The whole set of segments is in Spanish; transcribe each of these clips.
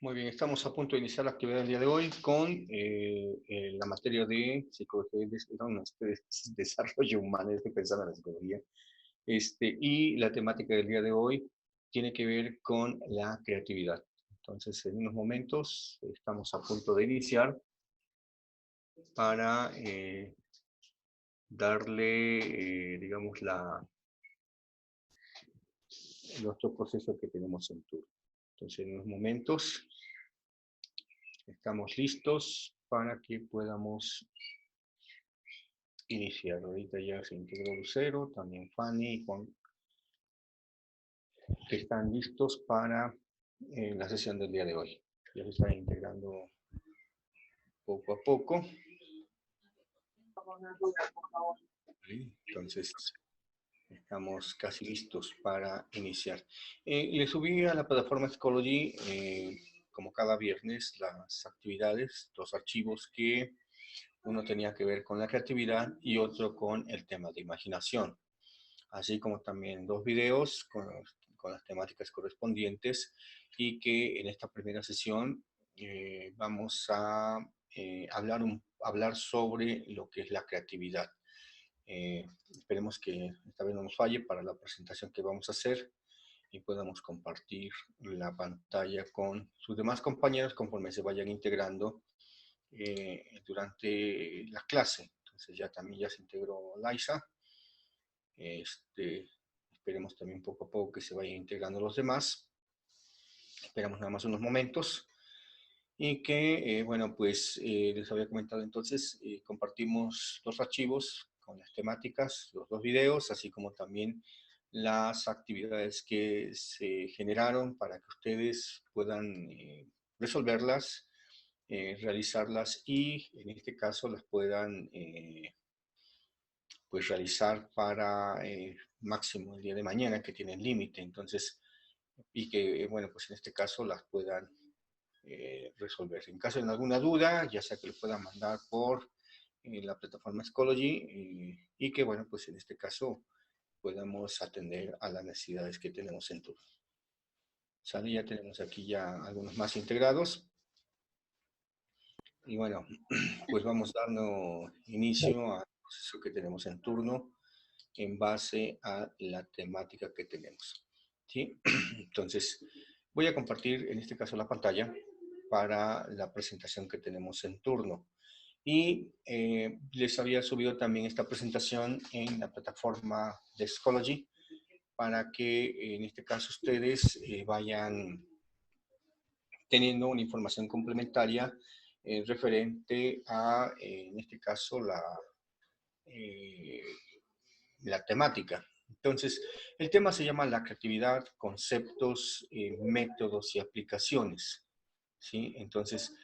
Muy bien, estamos a punto de iniciar la actividad del día de hoy con la materia de psicología, desarrollo humano, estoy pensando en la psicología, y la temática del día de hoy tiene que ver con la creatividad. Entonces, en unos momentos estamos a punto de iniciar para darle, digamos, nuestro proceso que tenemos en turno. Entonces, en unos momentos estamos listos para que podamos iniciar. Ahorita ya se integró Lucero, también Fanny y Juan, que están listos para la sesión del día de hoy. Ya se están integrando poco a poco. Entonces, estamos casi listos para iniciar. Le subí a la plataforma Schoology, como cada viernes, las actividades, los archivos que uno tenía que ver con la creatividad y otro con el tema de imaginación, así como también dos videos con las temáticas correspondientes, y que en esta primera sesión vamos a hablar sobre lo que es la creatividad. Esperemos que esta vez no nos falle para la presentación que vamos a hacer y podamos compartir la pantalla con sus demás compañeros conforme se vayan integrando durante la clase. Entonces ya se integró Liza. Esperemos también poco a poco que se vayan integrando los demás. Esperamos nada más unos momentos. Y que, bueno, pues les había comentado entonces, compartimos dos archivos con las temáticas, los dos videos, así como también las actividades que se generaron para que ustedes puedan resolverlas, realizarlas y en este caso las puedan pues realizar para máximo el día de mañana, que tienen límite. Entonces, y que, bueno, pues en este caso las puedan resolver. En caso de alguna duda, ya sea que lo puedan mandar por la plataforma Schoology, y que, bueno, pues en este caso podamos atender a las necesidades que tenemos en turno. ¿Sale? Ya tenemos aquí ya algunos más integrados. Y bueno, pues vamos dando inicio al proceso que tenemos en turno en base a la temática que tenemos. ¿Sí? Entonces, voy a compartir en este caso la pantalla para la presentación que tenemos en turno. Y les había subido también esta presentación en la plataforma de Schoology para que en este caso ustedes vayan teniendo una información complementaria referente a, en este caso, eh, la temática. Entonces, el tema se llama la creatividad, conceptos, métodos y aplicaciones. ¿Sí? Entonces,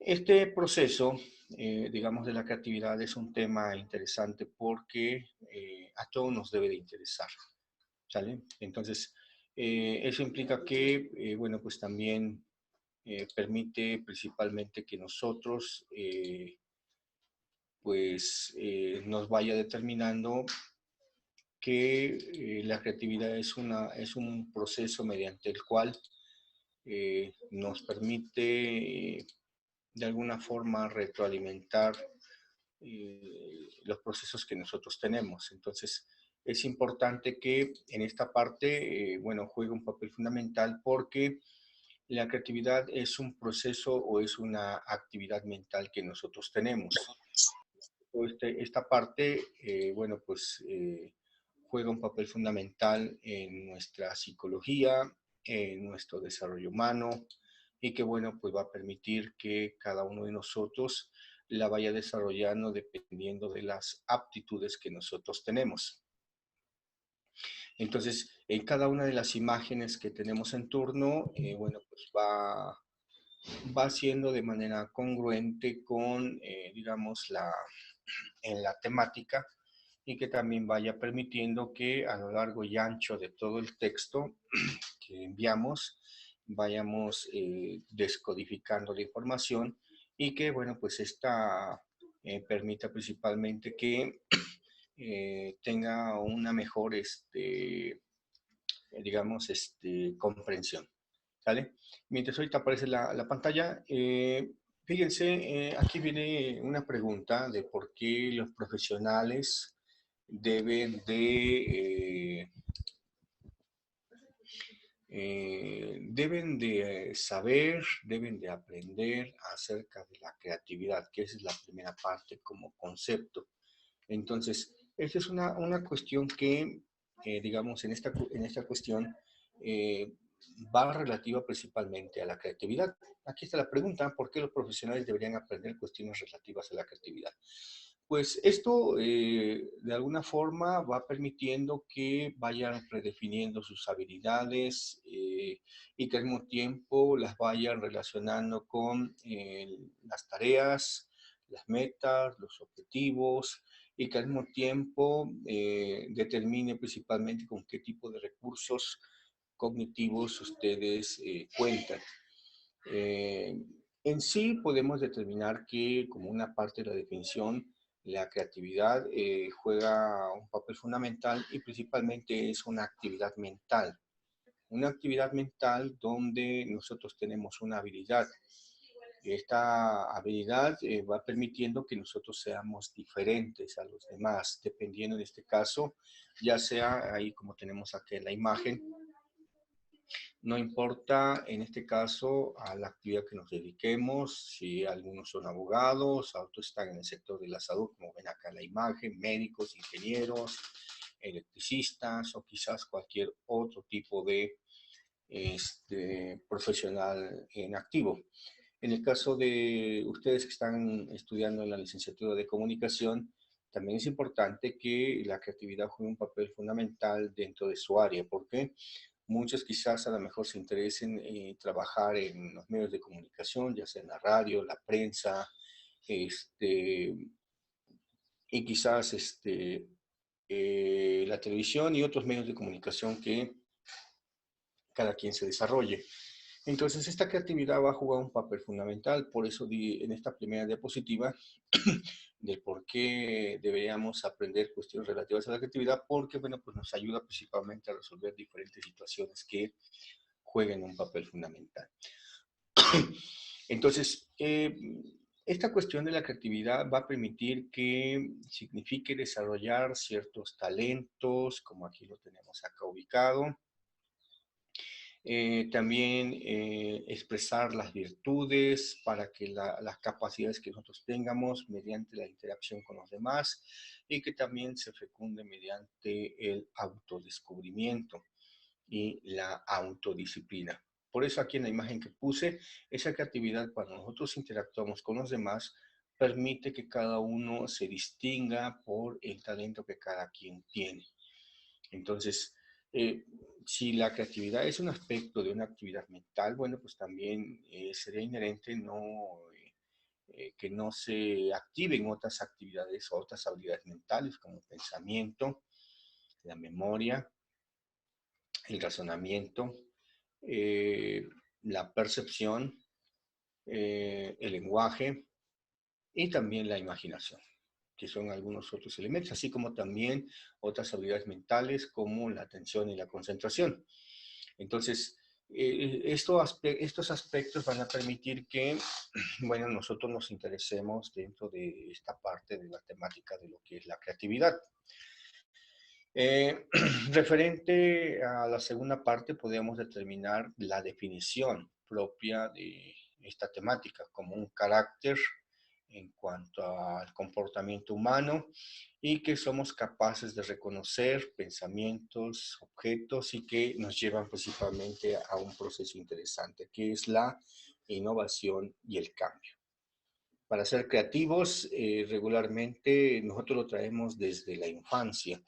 este proceso, digamos, de la creatividad es un tema interesante porque a todos nos debe de interesar. ¿Sale? Entonces, eso implica que, bueno, pues también permite principalmente que nosotros, pues, nos vaya determinando que la creatividad es un proceso mediante el cual nos permite de alguna forma retroalimentar los procesos que nosotros tenemos. Entonces, es importante que en esta parte, bueno, juegue un papel fundamental porque la creatividad es un proceso o es una actividad mental que nosotros tenemos. Esta parte, bueno, pues juega un papel fundamental en nuestra psicología, en nuestro desarrollo humano, y que, bueno, pues va a permitir que cada uno de nosotros la vaya desarrollando dependiendo de las aptitudes que nosotros tenemos. Entonces, en cada una de las imágenes que tenemos en turno, bueno, pues va siendo de manera congruente con, digamos, en la temática, y que también vaya permitiendo que a lo largo y ancho de todo el texto que enviamos vayamos descodificando la información, y que, bueno, pues esta permita principalmente que tenga una mejor, digamos, comprensión. ¿Vale? Mientras ahorita aparece la pantalla, fíjense, aquí viene una pregunta de por qué los profesionales deben de saber, deben de aprender acerca de la creatividad, que esa es la primera parte como concepto. Entonces, esta es una cuestión que, digamos, en esta cuestión eh, va relativa principalmente a la creatividad. Aquí está la pregunta, ¿por qué los profesionales deberían aprender cuestiones relativas a la creatividad? Pues esto de alguna forma va permitiendo que vayan redefiniendo sus habilidades y que al mismo tiempo las vayan relacionando con las tareas, las metas, los objetivos y que al mismo tiempo determine principalmente con qué tipo de recursos cognitivos ustedes cuentan. Eh, en sí podemos determinar que como una parte de la definición, la creatividad juega un papel fundamental y principalmente es una actividad mental. Una actividad mental donde nosotros tenemos una habilidad. Esta habilidad va permitiendo que nosotros seamos diferentes a los demás, dependiendo en este caso, ya sea ahí como tenemos aquí en la imagen, no importa en este caso a la actividad que nos dediquemos, si algunos son abogados, otros están en el sector de la salud, como ven acá en la imagen, médicos, ingenieros, electricistas o quizás cualquier otro tipo de profesional en activo. En el caso de ustedes que están estudiando en la licenciatura de comunicación, también es importante que la creatividad juegue un papel fundamental dentro de su área. ¿Por qué? Muchos quizás a lo mejor se interesen en trabajar en los medios de comunicación, ya sea en la radio, la prensa, y quizás la televisión y otros medios de comunicación que cada quien se desarrolle. Entonces, esta creatividad va a jugar un papel fundamental, por eso di en esta primera diapositiva del por qué deberíamos aprender cuestiones relativas a la creatividad, porque, bueno, pues nos ayuda principalmente a resolver diferentes situaciones que jueguen un papel fundamental. Entonces, esta cuestión de la creatividad va a permitir que signifique desarrollar ciertos talentos, como aquí lo tenemos acá ubicado, también expresar las virtudes para que las capacidades que nosotros tengamos mediante la interacción con los demás y que también se fecunde mediante el autodescubrimiento y la autodisciplina. Por eso aquí en la imagen que puse, esa creatividad cuando nosotros interactuamos con los demás permite que cada uno se distinga por el talento que cada quien tiene. Entonces, eh, si la creatividad es un aspecto de una actividad mental, bueno, pues también sería inherente que no se activen otras actividades o otras habilidades mentales como el pensamiento, la memoria, el razonamiento, eh, la percepción, el lenguaje y también la imaginación, que son algunos otros elementos, así como también otras habilidades mentales como la atención y la concentración. Entonces, estos aspectos van a permitir que, bueno, nosotros nos interesemos dentro de esta parte de la temática de lo que es la creatividad. Eh, referente a la segunda parte, podemos determinar la definición propia de esta temática como un carácter en cuanto al comportamiento humano y que somos capaces de reconocer pensamientos, objetos y que nos llevan principalmente a un proceso interesante que es la innovación y el cambio. Para ser creativos, regularmente nosotros lo traemos desde la infancia.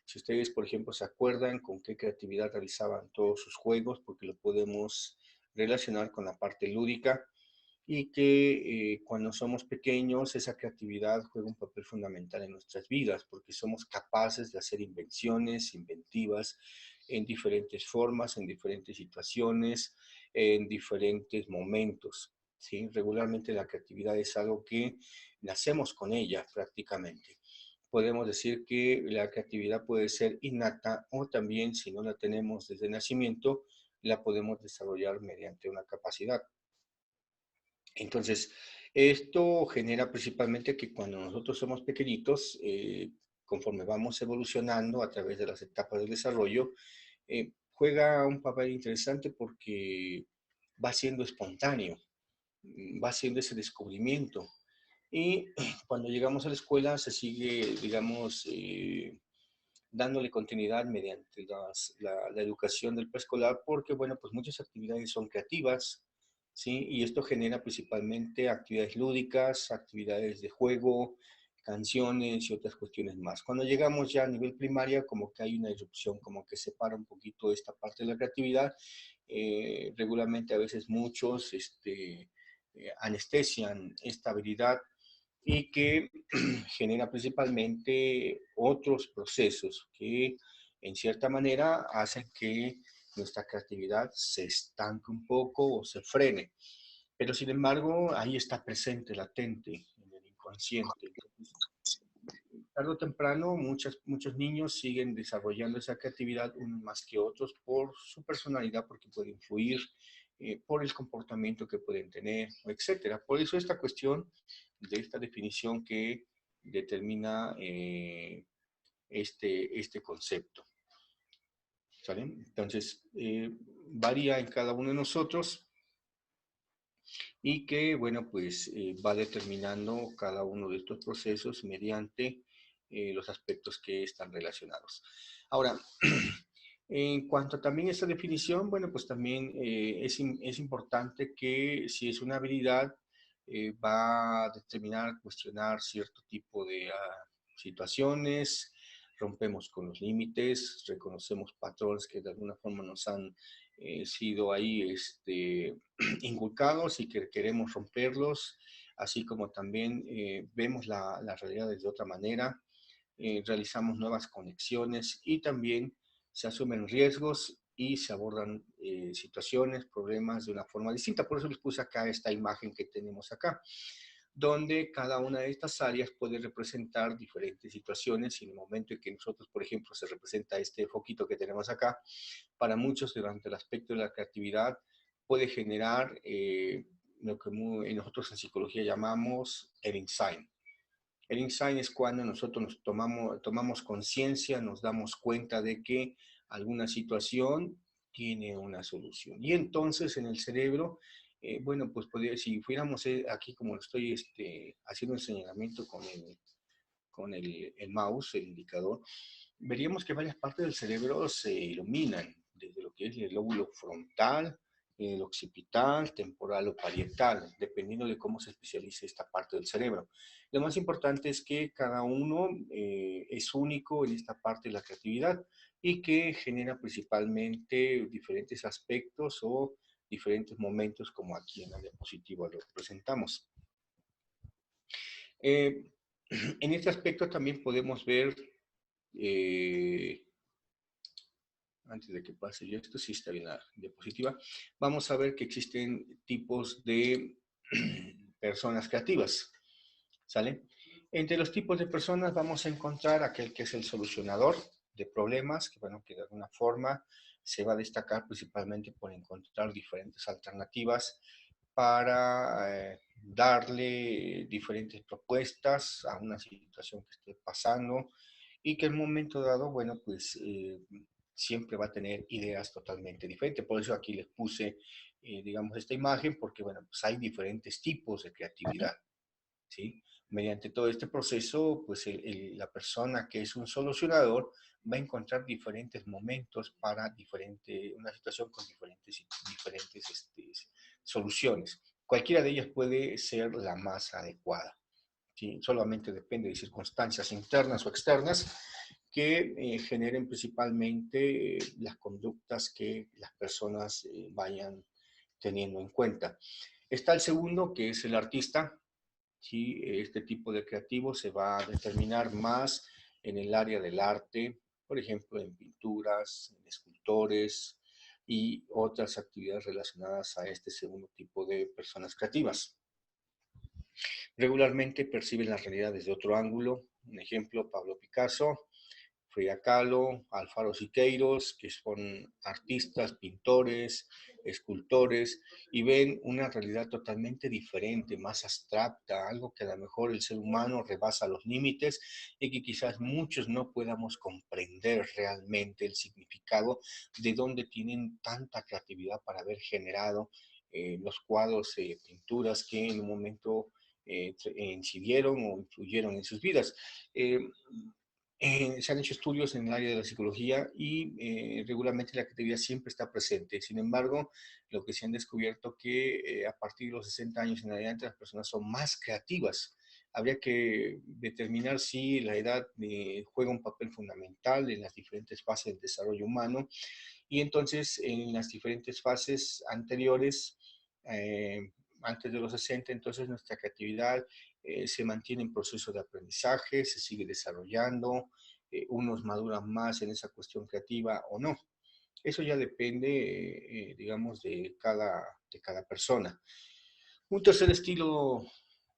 Si ustedes, por ejemplo, se acuerdan con qué creatividad realizaban todos sus juegos, porque lo podemos relacionar con la parte lúdica, y que cuando somos pequeños esa creatividad juega un papel fundamental en nuestras vidas, porque somos capaces de hacer invenciones, inventivas, en diferentes formas, en diferentes situaciones, en diferentes momentos. ¿Sí? Regularmente la creatividad es algo que nacemos con ella prácticamente. Podemos decir que la creatividad puede ser innata o también, si no la tenemos desde nacimiento, la podemos desarrollar mediante una capacidad. Entonces, esto genera principalmente que cuando nosotros somos pequeñitos, conforme vamos evolucionando a través de las etapas del desarrollo, juega un papel interesante porque va siendo espontáneo, va siendo ese descubrimiento. Y cuando llegamos a la escuela se sigue, digamos, dándole continuidad mediante la educación del preescolar, porque, bueno, pues muchas actividades son creativas, ¿sí? Y esto genera principalmente actividades lúdicas, actividades de juego, canciones y otras cuestiones más. Cuando llegamos ya a nivel primaria, como que hay una irrupción, como que separa un poquito esta parte de la creatividad. Regularmente a veces muchos anestesian esta habilidad y que genera principalmente otros procesos que en cierta manera hacen que nuestra creatividad se estanque un poco o se frene. Pero sin embargo, ahí está presente, latente, en el inconsciente. Entonces, tarde o temprano, muchos niños siguen desarrollando esa creatividad, unos más que otros, por su personalidad, porque puede influir, por el comportamiento que pueden tener, etcétera. Por eso esta cuestión de esta definición que determina este concepto. ¿Sale? Entonces, varía en cada uno de nosotros y que, bueno, pues va determinando cada uno de estos procesos mediante los aspectos que están relacionados. Ahora, en cuanto también a esta definición, bueno, pues también es importante que si es una habilidad, va a determinar, cuestionar cierto tipo de situaciones, rompemos con los límites, reconocemos patrones que de alguna forma nos han sido ahí inculcados y que queremos romperlos, así como también vemos la realidad de otra manera, realizamos nuevas conexiones y también se asumen riesgos y se abordan situaciones, problemas de una forma distinta. Por eso les puse acá esta imagen que tenemos acá, donde cada una de estas áreas puede representar diferentes situaciones y en el momento en que nosotros, por ejemplo, se representa este foquito que tenemos acá, para muchos durante el aspecto de la creatividad puede generar lo que nosotros en psicología llamamos el insight. El insight es cuando nosotros nos tomamos conciencia, nos damos cuenta de que alguna situación tiene una solución. Y entonces en el cerebro, bueno, pues si fuéramos aquí como lo estoy haciendo el señalamiento con el mouse, el indicador, veríamos que varias partes del cerebro se iluminan, desde lo que es el lóbulo frontal, el occipital, temporal o parietal, dependiendo de cómo se especialice esta parte del cerebro. Lo más importante es que cada uno es único en esta parte de la creatividad y que genera principalmente diferentes aspectos o diferentes momentos, como aquí en la diapositiva lo presentamos. En este aspecto también podemos ver, antes de que pase yo esto, sí está bien la diapositiva, vamos a ver que existen tipos de personas creativas, ¿sale? Entre los tipos de personas vamos a encontrar aquel que es el solucionador de problemas, que bueno, que de alguna forma se va a destacar principalmente por encontrar diferentes alternativas para darle diferentes propuestas a una situación que esté pasando y que en un momento dado, bueno, pues siempre va a tener ideas totalmente diferentes. Por eso aquí les puse, digamos, esta imagen, porque, bueno, pues hay diferentes tipos de creatividad, ¿sí? Mediante todo este proceso, pues la persona que es un solucionador va a encontrar diferentes momentos para una situación con diferentes soluciones. Cualquiera de ellas puede ser la más adecuada, ¿sí? Solamente depende de circunstancias internas o externas que generen principalmente las conductas que las personas vayan teniendo en cuenta. Está el segundo, que es el artista. ¿Sí? Este tipo de creativo se va a determinar más en el área del arte, por ejemplo, en pinturas, en escultores y otras actividades relacionadas a este segundo tipo de personas creativas. Regularmente perciben la realidad desde otro ángulo. Un ejemplo, Pablo Picasso, Frida Kahlo, Alfaro Siqueiros, que son artistas, pintores, escultores, y ven una realidad totalmente diferente, más abstracta, algo que a lo mejor el ser humano rebasa los límites y que quizás muchos no podamos comprender realmente el significado de dónde tienen tanta creatividad para haber generado los cuadros, pinturas que en un momento incidieron o influyeron en sus vidas. Eh, Se han hecho estudios en el área de la psicología y regularmente la creatividad siempre está presente. Sin embargo, lo que se han descubierto que a partir de los 60 años en adelante las personas son más creativas. Habría que determinar si la edad juega un papel fundamental en las diferentes fases del desarrollo humano y entonces en las diferentes fases anteriores, antes de los 60, entonces nuestra creatividad se mantiene en proceso de aprendizaje, se sigue desarrollando, unos maduran más en esa cuestión creativa o no. Eso ya depende, digamos, de cada persona. Un tercer estilo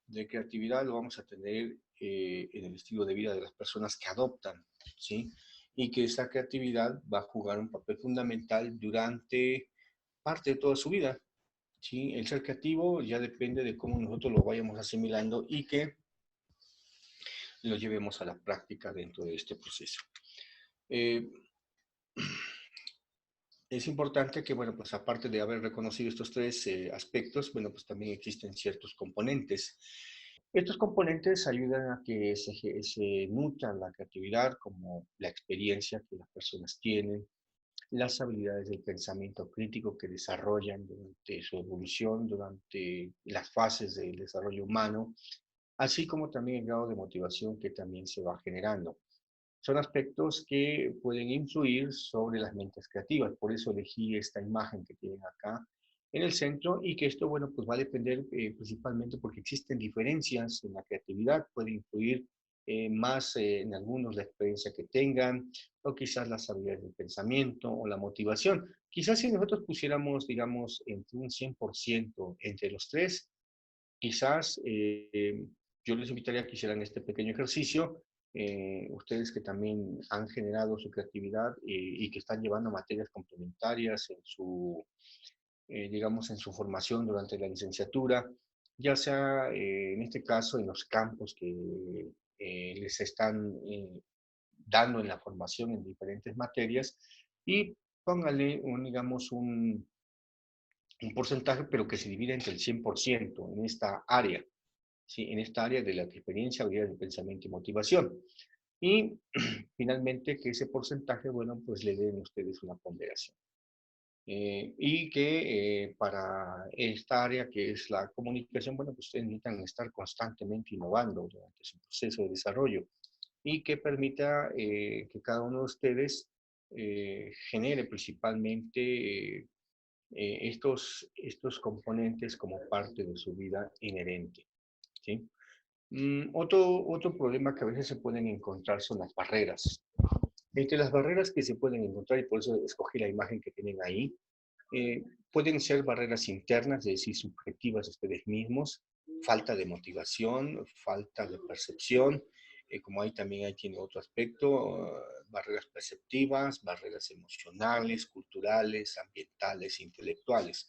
de creatividad lo vamos a tener en el estilo de vida de las personas que adoptan, ¿sí? Y que esa creatividad va a jugar un papel fundamental durante parte de toda su vida, ¿sí? El ser creativo ya depende de cómo nosotros lo vayamos asimilando y que lo llevemos a la práctica dentro de este proceso. Eh, es importante que, bueno, pues aparte de haber reconocido estos tres aspectos, bueno, pues también existen ciertos componentes. Estos componentes ayudan a que se nutra la creatividad, como la experiencia que las personas tienen, las habilidades del pensamiento crítico que desarrollan durante su evolución, durante las fases del desarrollo humano, así como también el grado de motivación que también se va generando. Son aspectos que pueden influir sobre las mentes creativas, por eso elegí esta imagen que tienen acá en el centro y que esto, bueno, pues va a depender principalmente porque existen diferencias en la creatividad, puede influir más en algunos la experiencia que tengan o quizás las habilidades del pensamiento o la motivación. Quizás si nosotros pusiéramos, digamos, entre un 100% entre los tres, quizás yo les invitaría a que hicieran este pequeño ejercicio. Ustedes que también han generado su creatividad y que están llevando materias complementarias en su, digamos, en su formación durante la licenciatura, ya sea en este caso en los campos que les están dando en la formación en diferentes materias y póngale un, digamos, un porcentaje, pero que se divida entre el 100% en esta área. ¿Sí? En esta área de la experiencia, habilidades de pensamiento y motivación. Y finalmente que ese porcentaje, bueno, pues le den ustedes una ponderación. Y que para esta área que es la comunicación, bueno, pues ustedes necesitan estar constantemente innovando durante su proceso de desarrollo y que permita que cada uno de ustedes genere principalmente estos componentes como parte de su vida inherente. ¿Sí? Otro problema que a veces se pueden encontrar son las barreras. Entre las barreras que se pueden encontrar, y por eso escogí la imagen que tienen ahí, pueden ser barreras internas, es decir, subjetivas de ustedes mismos, falta de motivación, falta de percepción, como ahí también ahí tiene otro aspecto, barreras perceptivas, barreras emocionales, culturales, ambientales, intelectuales.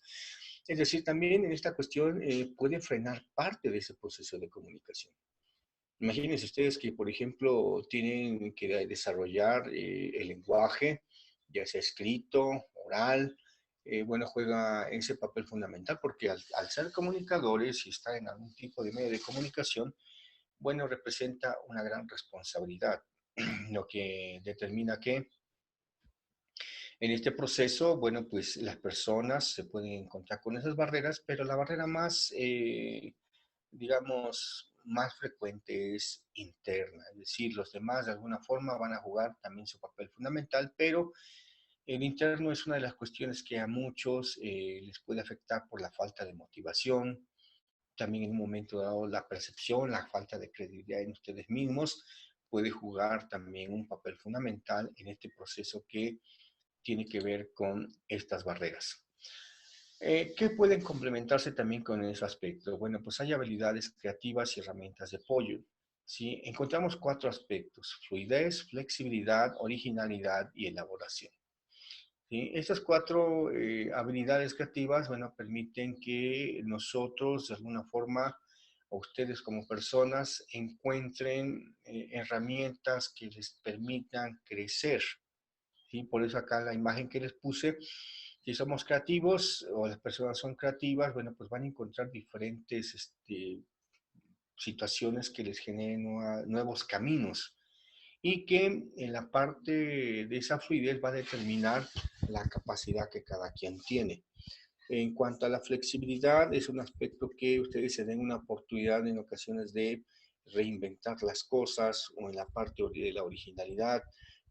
Es decir, también en esta cuestión puede frenar parte de ese proceso de comunicación. Imagínense ustedes que, por ejemplo, tienen que desarrollar el lenguaje, ya sea escrito, oral, bueno, juega ese papel fundamental porque al ser comunicadores y estar en algún tipo de medio de comunicación, bueno, representa una gran responsabilidad, lo que determina que en este proceso, bueno, pues las personas se pueden encontrar con esas barreras, pero la barrera más digamos, más frecuente es interna, es decir, los demás de alguna forma van a jugar también su papel fundamental, pero el interno es una de las cuestiones que a muchos les puede afectar por la falta de motivación, también en un momento dado la percepción, la falta de credibilidad en ustedes mismos puede jugar también un papel fundamental en este proceso que tiene que ver con estas barreras. ¿Qué pueden complementarse también con ese aspecto? Bueno, pues hay habilidades creativas y herramientas de apoyo. ¿sí? Encontramos 4 aspectos: fluidez, flexibilidad, originalidad y elaboración. ¿Sí? Estas 4 habilidades creativas, bueno, permiten que nosotros, de alguna forma, o ustedes como personas, encuentren herramientas que les permitan crecer. ¿Sí? Por eso acá la imagen que les puse, si somos creativos o las personas son creativas, bueno, pues van a encontrar diferentes situaciones que les generen nuevos caminos y que en la parte de esa fluidez va a determinar la capacidad que cada quien tiene. En cuanto a la flexibilidad, es un aspecto que ustedes se den una oportunidad en ocasiones de reinventar las cosas, o en la parte de la originalidad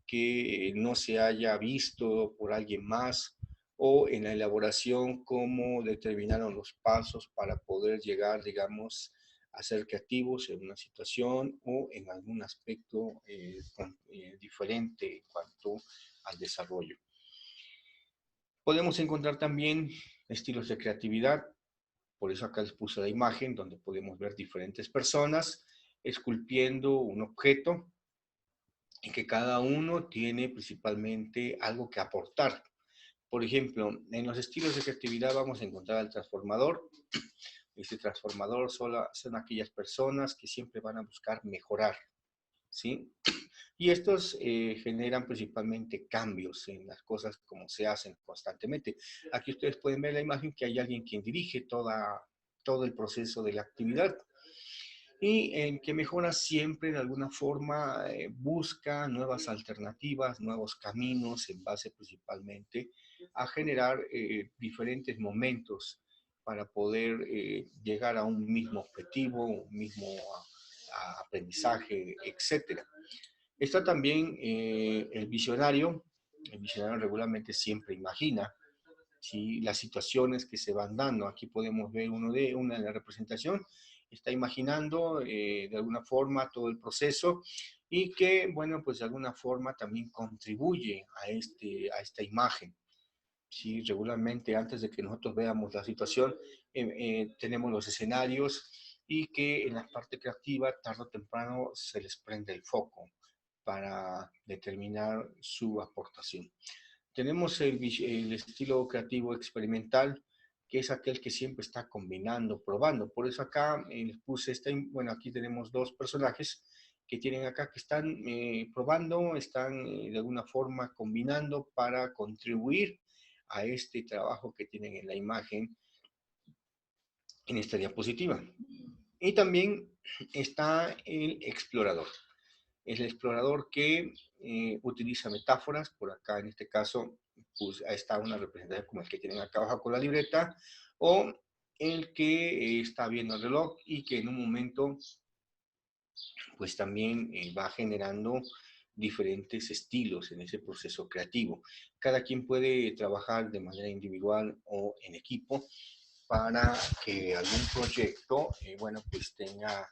que no se haya visto por alguien más, o en la elaboración cómo determinaron los pasos para poder llegar, digamos, a ser creativos en una situación o en algún aspecto diferente en cuanto al desarrollo. Podemos encontrar también estilos de creatividad, por eso acá les puse la imagen donde podemos ver diferentes personas esculpiendo un objeto y que cada uno tiene principalmente algo que aportar. Por ejemplo, en los estilos de creatividad vamos a encontrar al transformador. Este transformador son aquellas personas que siempre van a buscar mejorar, ¿sí? Y estos generan principalmente cambios en las cosas como se hacen constantemente. Aquí ustedes pueden ver la imagen que hay alguien quien dirige todo el proceso de la actividad y en que mejora siempre de alguna forma, busca nuevas alternativas, nuevos caminos en base principalmente a generar diferentes momentos para poder llegar a un mismo objetivo, un mismo aprendizaje, etcétera. Está también el visionario. El visionario regularmente siempre imagina, ¿sí?, las situaciones que se van dando. Aquí podemos ver una de la representación. Está imaginando de alguna forma todo el proceso y que, bueno, pues de alguna forma también contribuye a esta imagen. Sí, regularmente antes de que nosotros veamos la situación, tenemos los escenarios y que en la parte creativa, tarde o temprano, se les prende el foco para determinar su aportación. Tenemos el estilo creativo experimental, que es aquel que siempre está combinando, probando. Por eso acá les puse bueno, aquí tenemos 2 personajes que tienen acá que están probando, están de alguna forma combinando para contribuir a este trabajo que tienen en la imagen, en esta diapositiva. Y también está el explorador. Es el explorador que utiliza metáforas. Por acá, en este caso, pues está una representación como el que tienen acá abajo con la libreta, o el que está viendo el reloj y que en un momento, pues también va generando diferentes estilos en ese proceso creativo. Cada quien puede trabajar de manera individual o en equipo para que algún proyecto, bueno, pues tenga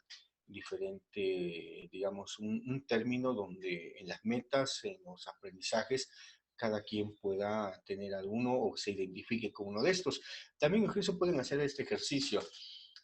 diferente, digamos, un término donde en las metas, en los aprendizajes, cada quien pueda tener alguno o se identifique con uno de estos. También incluso pueden hacer este ejercicio.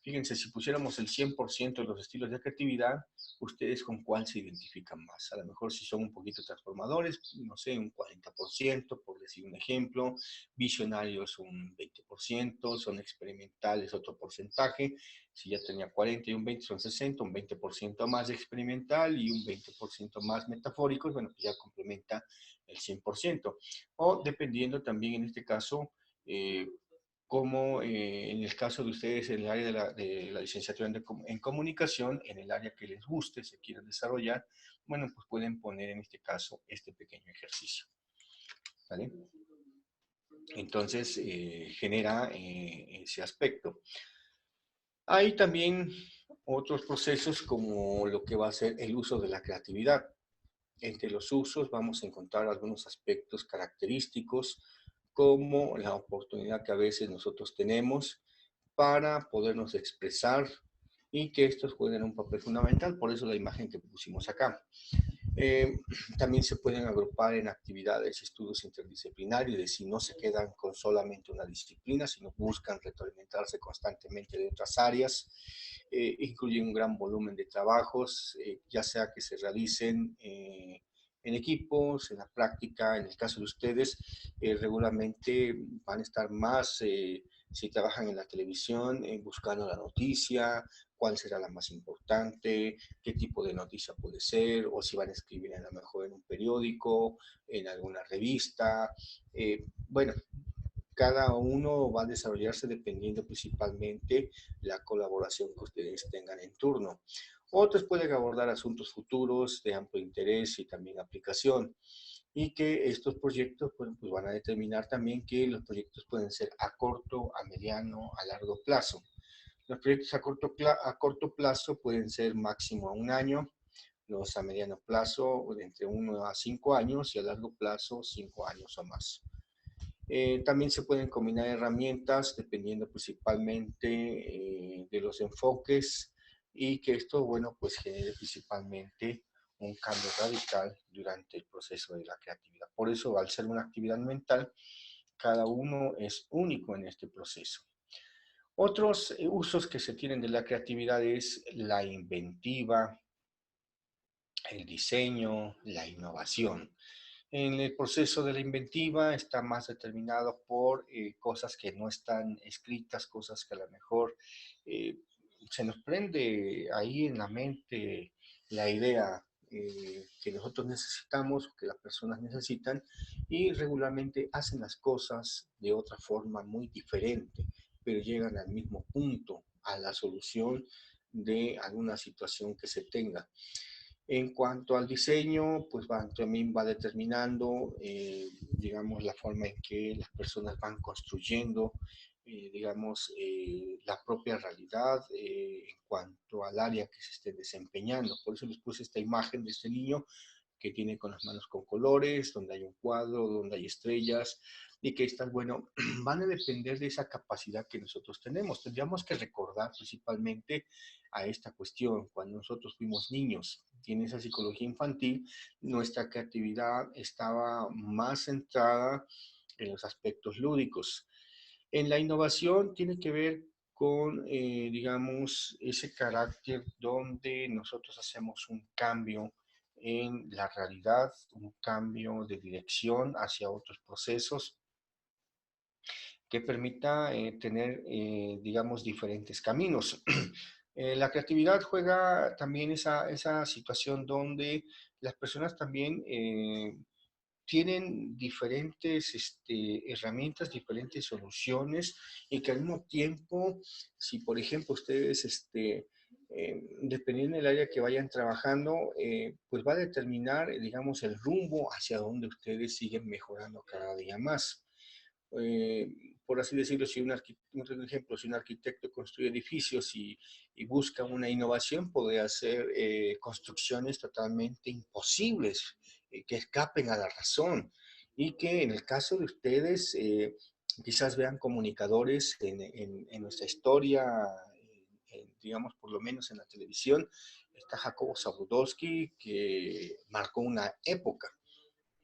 Fíjense, si pusiéramos el 100% de los estilos de creatividad, ¿ustedes con cuál se identifican más? A lo mejor si son un poquito transformadores, no sé, un 40%, por decir un ejemplo, visionarios un 20%, son experimentales otro porcentaje, si ya tenía 40 y un 20 son 60, un 20% más experimental y un 20% más metafóricos, bueno, pues ya complementa el 100%. O dependiendo también en este caso, como en el caso de ustedes en el área de la licenciatura en comunicación, en el área que les guste, se quieran desarrollar, bueno, pues pueden poner en este caso este pequeño ejercicio. ¿Vale? Entonces, genera ese aspecto. Hay también otros procesos como lo que va a ser el uso de la creatividad. Entre los usos vamos a encontrar algunos aspectos característicos como la oportunidad que a veces nosotros tenemos para podernos expresar y que estos juegan un papel fundamental, por eso la imagen que pusimos acá. Eh, También se pueden agrupar en actividades y estudios interdisciplinarios, es decir, no se quedan con solamente una disciplina, sino buscan retroalimentarse constantemente de otras áreas. Incluyen un gran volumen de trabajos, ya sea que se realicen en equipos, en la práctica. En el caso de ustedes, regularmente van a estar más, si trabajan en la televisión, buscando la noticia, cuál será la más importante, qué tipo de noticia puede ser, o si van a escribir a lo mejor en un periódico, en alguna revista. Bueno, cada uno va a desarrollarse dependiendo principalmente la colaboración que ustedes tengan en turno. Otros pueden abordar asuntos futuros de amplio interés y también aplicación, y que estos proyectos pues van a determinar también que los proyectos pueden ser a corto, a mediano, a largo plazo. Los proyectos a corto plazo pueden ser máximo a un año, los a mediano plazo de entre 1 a 5 años y a largo plazo 5 años o más. También se pueden combinar herramientas dependiendo principalmente de los enfoques, y que esto, bueno, pues genere principalmente un cambio radical durante el proceso de la creatividad. Por eso, al ser una actividad mental, cada uno es único en este proceso. Otros usos que se tienen de la creatividad es la inventiva, el diseño, la innovación. En el proceso de la inventiva está más determinado por cosas que no están escritas, cosas que a lo mejor eh, se nos prende ahí en la mente la idea que nosotros necesitamos, que las personas necesitan, y regularmente hacen las cosas de otra forma muy diferente, pero llegan al mismo punto, a la solución de alguna situación que se tenga. En cuanto al diseño, pues también va determinando, digamos, la forma en que las personas van construyendo, digamos, la propia realidad en cuanto al área que se esté desempeñando. Por eso les puse esta imagen de este niño que tiene con las manos con colores, donde hay un cuadro, donde hay estrellas, y que estas, bueno, van a depender de esa capacidad que nosotros tenemos. Tendríamos que recordar principalmente a esta cuestión, cuando nosotros fuimos niños, en esa psicología infantil, nuestra creatividad estaba más centrada en los aspectos lúdicos. En la innovación tiene que ver con, digamos, ese carácter donde nosotros hacemos un cambio en la realidad, un cambio de dirección hacia otros procesos que permita tener, digamos, diferentes caminos. La creatividad juega también esa situación donde las personas también tienen diferentes herramientas, diferentes soluciones, y que al mismo tiempo, si por ejemplo ustedes, dependiendo del área que vayan trabajando, pues va a determinar, digamos, el rumbo hacia donde ustedes siguen mejorando cada día más. Eh, por así decirlo, si un ejemplo, si un arquitecto construye edificios y busca una innovación, puede hacer construcciones totalmente imposibles, que escapen a la razón, y que en el caso de ustedes quizás vean comunicadores en nuestra historia, digamos por lo menos en la televisión. Está Jacobo Zabludowski, que marcó una época,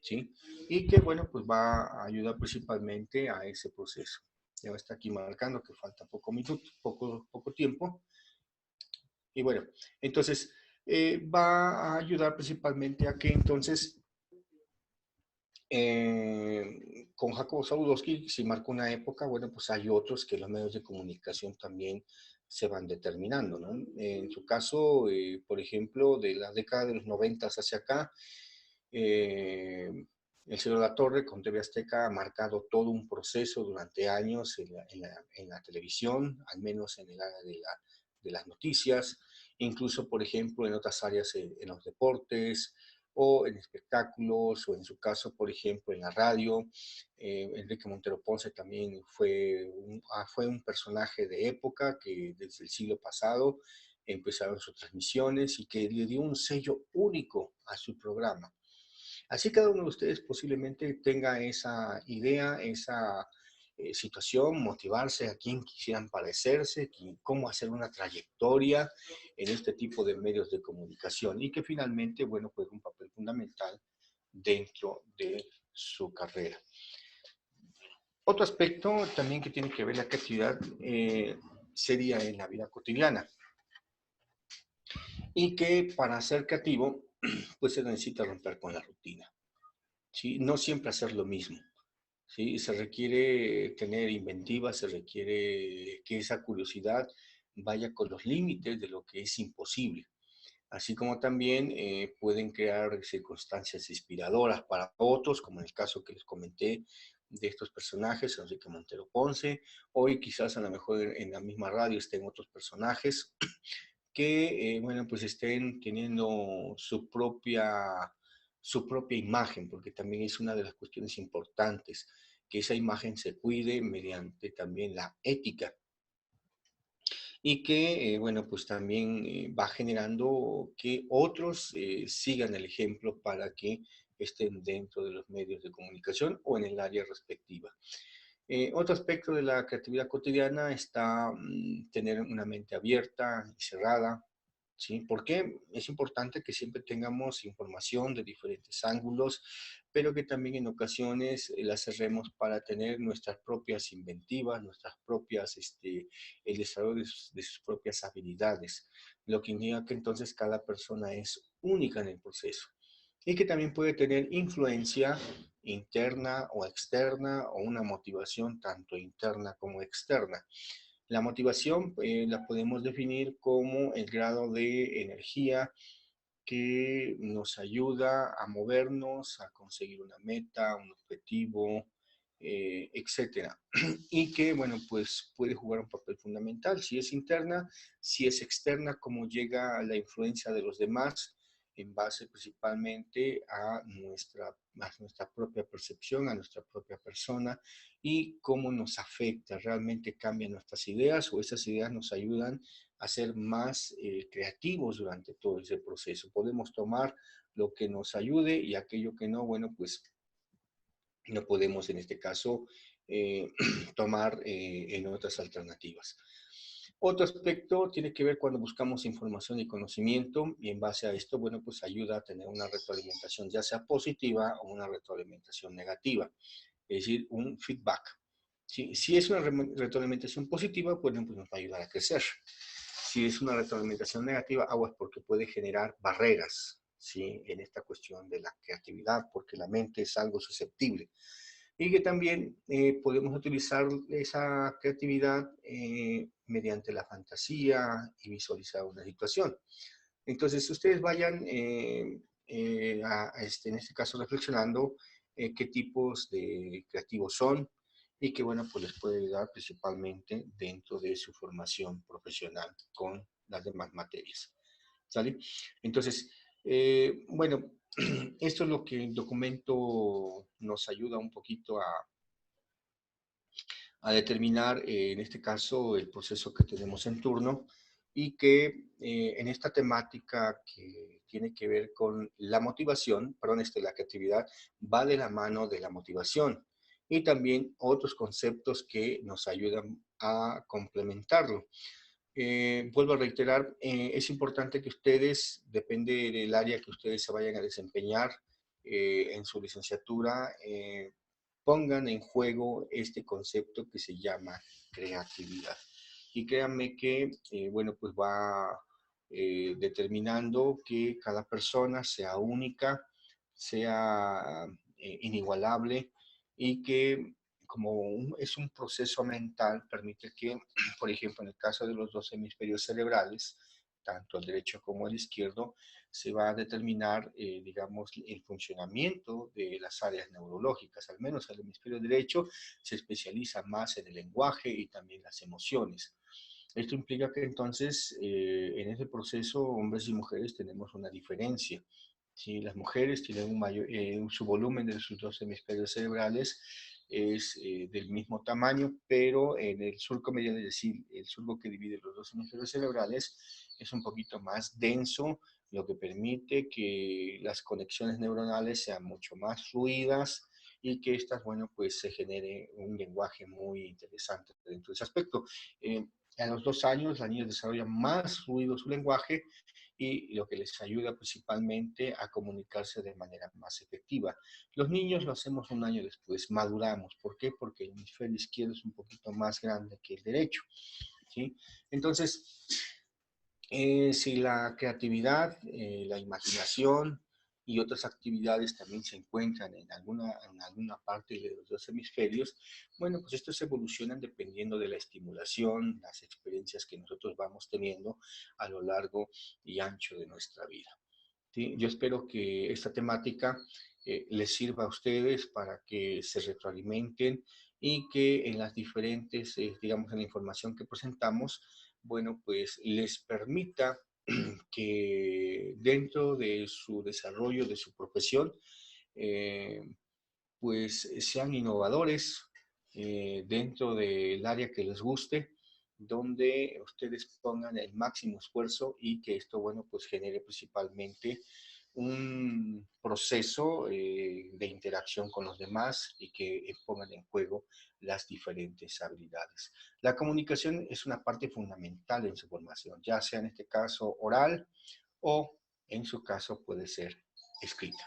¿sí? Y que, bueno, pues va a ayudar principalmente a ese proceso. Ya está aquí marcando que falta poco tiempo. Y bueno, entonces va a ayudar principalmente a que entonces con Jacobo Zabludowski, si marca una época, bueno, pues hay otros que los medios de comunicación también se van determinando, ¿no? En su caso, por ejemplo, de la década de los 90 hacia acá, eh, el señor La Torre con TV Azteca ha marcado todo un proceso durante años en la televisión, al menos en el área de las noticias, incluso, por ejemplo, en otras áreas, en los deportes o en espectáculos, o en su caso, por ejemplo, en la radio. Enrique Montero Ponce también fue un personaje de época que desde el siglo pasado empezaron sus transmisiones y que le dio un sello único a su programa. Así cada uno de ustedes posiblemente tenga esa idea, situación, motivarse a quién quisieran parecerse, cómo hacer una trayectoria en este tipo de medios de comunicación y que finalmente, bueno, juega un papel fundamental dentro de su carrera. Otro aspecto también que tiene que ver la creatividad sería en la vida cotidiana y que para ser creativo pues se necesita romper con la rutina, ¿sí? No siempre hacer lo mismo. ¿Sí? Se requiere tener inventiva, se requiere que esa curiosidad vaya con los límites de lo que es imposible. Así como también pueden crear circunstancias inspiradoras para otros, como en el caso que les comenté de estos personajes, Enrique Montero Ponce. Hoy quizás a lo mejor en la misma radio estén otros personajes que, bueno, pues estén teniendo su propia imagen, porque también es una de las cuestiones importantes, que esa imagen se cuide mediante también la ética y que, bueno, pues también va generando que otros sigan el ejemplo para que estén dentro de los medios de comunicación o en el área respectiva. Otro aspecto de la creatividad cotidiana está tener una mente abierta y cerrada, ¿sí? Porque es importante que siempre tengamos información de diferentes ángulos, pero que también en ocasiones la cerremos para tener nuestras propias inventivas, nuestras propias, el desarrollo de sus propias habilidades, lo que indica que entonces cada persona es única en el proceso y que también puede tener influencia interna o externa o una motivación tanto interna como externa. La motivación la podemos definir como el grado de energía que nos ayuda a movernos, a conseguir una meta, un objetivo, etcétera. Y que, bueno, pues puede jugar un papel fundamental. Si es interna, si es externa, cómo llega la influencia de los demás en base principalmente a nuestra propia percepción, a nuestra propia persona y cómo nos afecta, realmente cambian nuestras ideas o esas ideas nos ayudan a ser más creativos durante todo ese proceso. Podemos tomar lo que nos ayude y aquello que no, bueno, pues no podemos en este caso tomar en otras alternativas. Otro aspecto tiene que ver cuando buscamos información y conocimiento y en base a esto, bueno, pues ayuda a tener una retroalimentación ya sea positiva o una retroalimentación negativa, es decir, un feedback. Si es una retroalimentación positiva, bueno, pues nos va a ayudar a crecer. Si es una retroalimentación negativa, aguas porque puede generar barreras, ¿sí? En esta cuestión de la creatividad, porque la mente es algo susceptible. Y que también podemos utilizar esa creatividad mediante la fantasía y visualizar una situación. Entonces, ustedes vayan, en este caso, reflexionando qué tipos de creativos son y que, bueno, pues les puede ayudar principalmente dentro de su formación profesional con las demás materias. ¿Sale? Entonces, bueno, esto es lo que el documento nos ayuda un poquito a determinar, en este caso, el proceso que tenemos en turno y que en esta temática que tiene que ver con la motivación, perdón, la creatividad, va de la mano de la motivación y también otros conceptos que nos ayudan a complementarlo. Vuelvo a reiterar, es importante que ustedes, depende del área que ustedes se vayan a desempeñar en su licenciatura, pongan en juego este concepto que se llama creatividad. Y créanme que, bueno, pues va determinando que cada persona sea única, sea inigualable y que es un proceso mental, permite que, por ejemplo, en el caso de los dos hemisferios cerebrales, tanto el derecho como el izquierdo, se va a determinar, digamos, el funcionamiento de las áreas neurológicas. Al menos el hemisferio derecho se especializa más en el lenguaje y también las emociones. Esto implica que entonces en ese proceso hombres y mujeres tenemos una diferencia. ¿Sí? Las mujeres tienen su volumen de sus dos hemisferios cerebrales es del mismo tamaño, pero en el surco medial, es decir, el surco que divide los dos hemisferios cerebrales, es un poquito más denso, lo que permite que las conexiones neuronales sean mucho más fluidas y que estas, bueno, pues se genere un lenguaje muy interesante dentro de ese aspecto. A los 2 años, la niña desarrolla más fluido su lenguaje y lo que les ayuda principalmente a comunicarse de manera más efectiva. Los niños lo hacemos un año después, maduramos. ¿Por qué? Porque el hemisferio izquierdo es un poquito más grande que el derecho, ¿sí? Entonces, si la creatividad, la imaginación y otras actividades también se encuentran en alguna parte de los dos hemisferios, bueno, pues estos evolucionan dependiendo de la estimulación, las experiencias que nosotros vamos teniendo a lo largo y ancho de nuestra vida. ¿Sí? Yo espero que esta temática les sirva a ustedes para que se retroalimenten y que en las diferentes, digamos, en la información que presentamos, bueno, pues les permita que dentro de su desarrollo, de su profesión, eh, pues sean innovadores dentro del área que les guste, donde ustedes pongan el máximo esfuerzo y que esto, bueno, pues genere principalmente un proceso de interacción con los demás y que pongan en juego las diferentes habilidades. La comunicación es una parte fundamental en su formación, ya sea en este caso oral o en su caso puede ser escrita.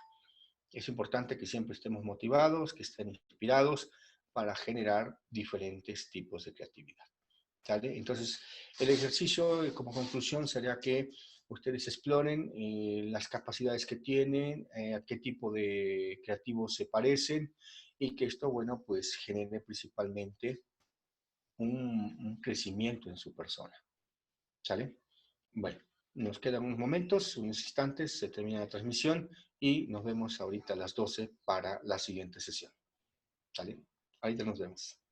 Es importante que siempre estemos motivados, que estén inspirados para generar diferentes tipos de creatividad. ¿Sale? Entonces, el ejercicio como conclusión sería que ustedes exploren las capacidades que tienen, a qué tipo de creativos se parecen y que esto, bueno, pues genere principalmente un crecimiento en su persona. ¿Sale? Bueno, nos quedan unos momentos, unos instantes, se termina la transmisión y nos vemos ahorita a las 12 para la siguiente sesión. ¿Sale? Ahorita nos vemos.